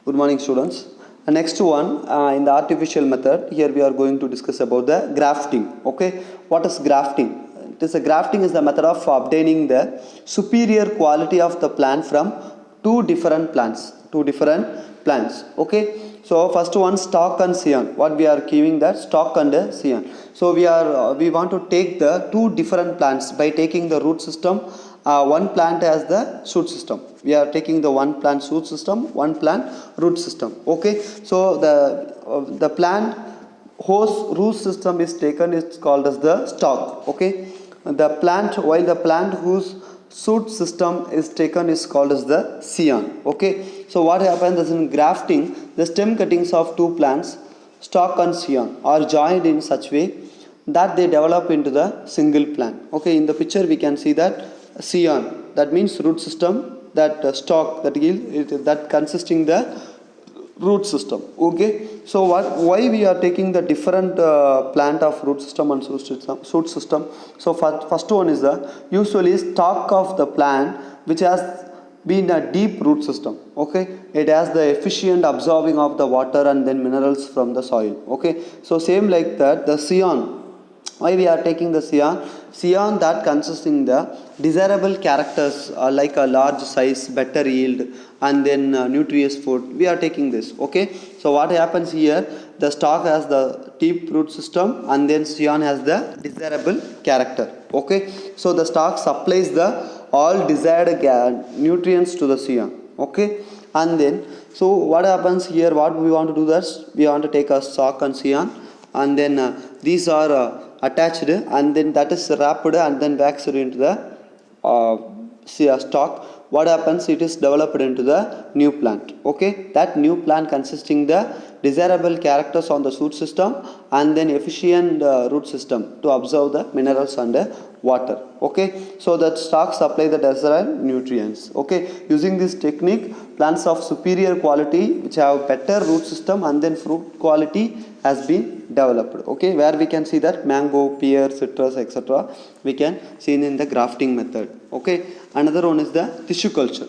Good morning, students. Next one, in the artificial method, here we are going to discuss about the grafting. Okay, what is grafting? Grafting is the method of obtaining the superior quality of the plant from two different plants. Okay, so first one, stalk and scion. What we are giving that stalk and scion. So we want to take the two different plants by taking the root system. One plant as the shoot system. We are taking the one plant shoot system, one plant root system. Okay, so the plant whose root system is taken is called as the stalk. Okay, while the plant whose shoot system is taken is called as the scion. Okay, so what happens is in grafting, the stem cuttings of two plants, stalk and scion, are joined in such way that they develop into the single plant. Okay, in the picture we can see that scion, that means root system, that stalk, that consisting the root system. Okay, so why we are taking the different plant of root system and shoot system? So first one is the usually stalk of the plant which has been a deep root system. Okay, it has the efficient absorbing of the water and then minerals from the soil. Okay, so same like that the scion, why we are taking the scion that consisting the desirable characters like a large size, better yield, and then nutritious food. We are taking this. Okay, so what happens here, the stalk has the deep root system and then scion has the desirable character. Okay, so the stalk supplies the all desired nutrients to the scion. Okay, and then so what happens here, what we want to do, that we want to take a stalk and scion, and then these are attached, and then that is wrapped and then waxed into the stalk. What happens, it is developed into the new plant. Okay, that new plant consisting the desirable characters on the shoot system and then efficient root system to absorb the minerals and water. Okay, so that stalk supply the desired nutrients. Okay, using this technique, plants of superior quality which have better root system and then fruit quality has been developed. Okay, where we can see that mango, pear, citrus, etc. we can see in the grafting method. Okay, another one is the tissue culture.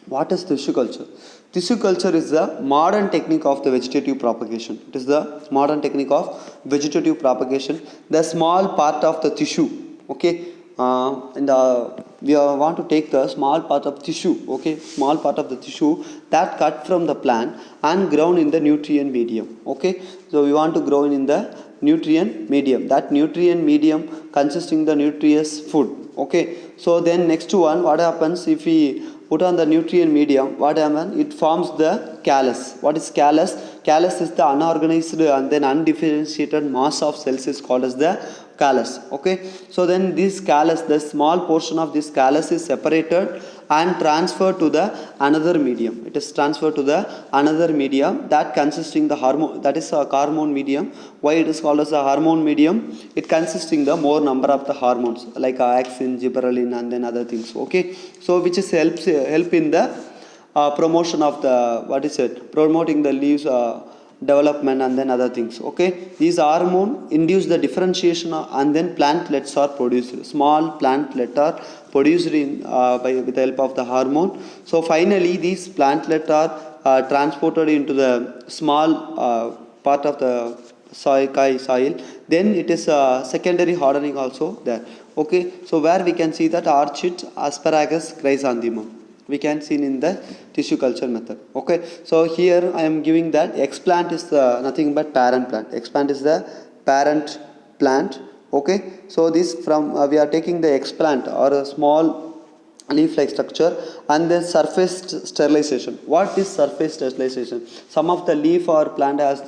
What is tissue culture? Tissue culture is the modern technique of the vegetative propagation. It is the modern technique of vegetative propagation. The small part of the tissue. Okay, we want to take the small part of tissue. Okay, small part of the tissue that cut from the plant and grown in the nutrient medium. Okay, so we want to grow in the nutrient medium. That nutrient medium consisting the nutritious food. Okay, so then next one, what happens if we put on the nutrient medium, what happens, it forms the callus. What is callus? Callus is the unorganized and then undifferentiated mass of cells is called as the callus. Okay, so then this callus, the small portion of this callus is separated and transferred to the another medium. It is transferred to the another medium that consisting the hormone, that is a hormone medium. Why it is called as a hormone medium? It consisting the more number of the hormones like axin, gibberellin, and then other things. Okay, so which is help in the promotion of the promoting the leaves development and then other things. Okay, these hormone induce the differentiation and then plantlets are produced. Small plantlet are produced with the help of the hormone. So finally these plantlet are transported into the small part of the soil. Then it is secondary hardening also there. Okay, so where we can see that orchid, asparagus, chrysanthemum we can see in the tissue culture method. Okay, so here I am giving that explant is nothing but parent plant. Explant is the parent plant. Okay, so this from we are taking the explant or a small leaf like structure and then surface sterilization. What is surface sterilization? Some of the leaf or plant has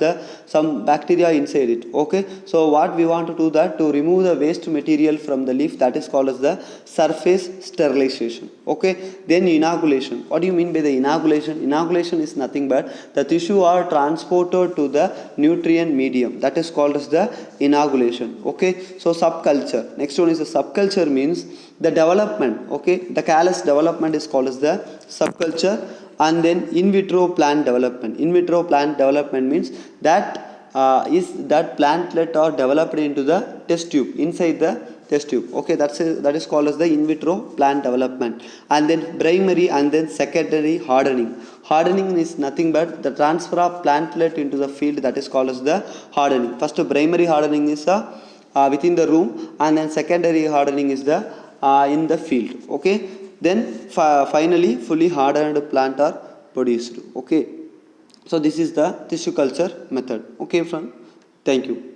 some bacteria inside it. Okay, so what we want to do, that to remove the waste material from the leaf, that is called as the surface sterilization. Okay, then inoculation. What do you mean by the inoculation? Inoculation is nothing but the tissue are transported to the nutrient medium, that is called as the inoculation. Okay, so subculture. Next one is the subculture, means the development. Okay, the callus development is called as the subculture. And then in vitro plant development. In vitro plant development means that is that plantlet are developed into the test tube, inside the test tube. Okay, that is called as the in vitro plant development. And then primary and then secondary hardening. Hardening is nothing but the transfer of plantlet into the field, that is called as the hardening. First primary hardening is within the room, and then secondary hardening is the in the field. Okay, then finally fully hardened plant are produced. Okay, so this is the tissue culture method. Okay friend, thank you.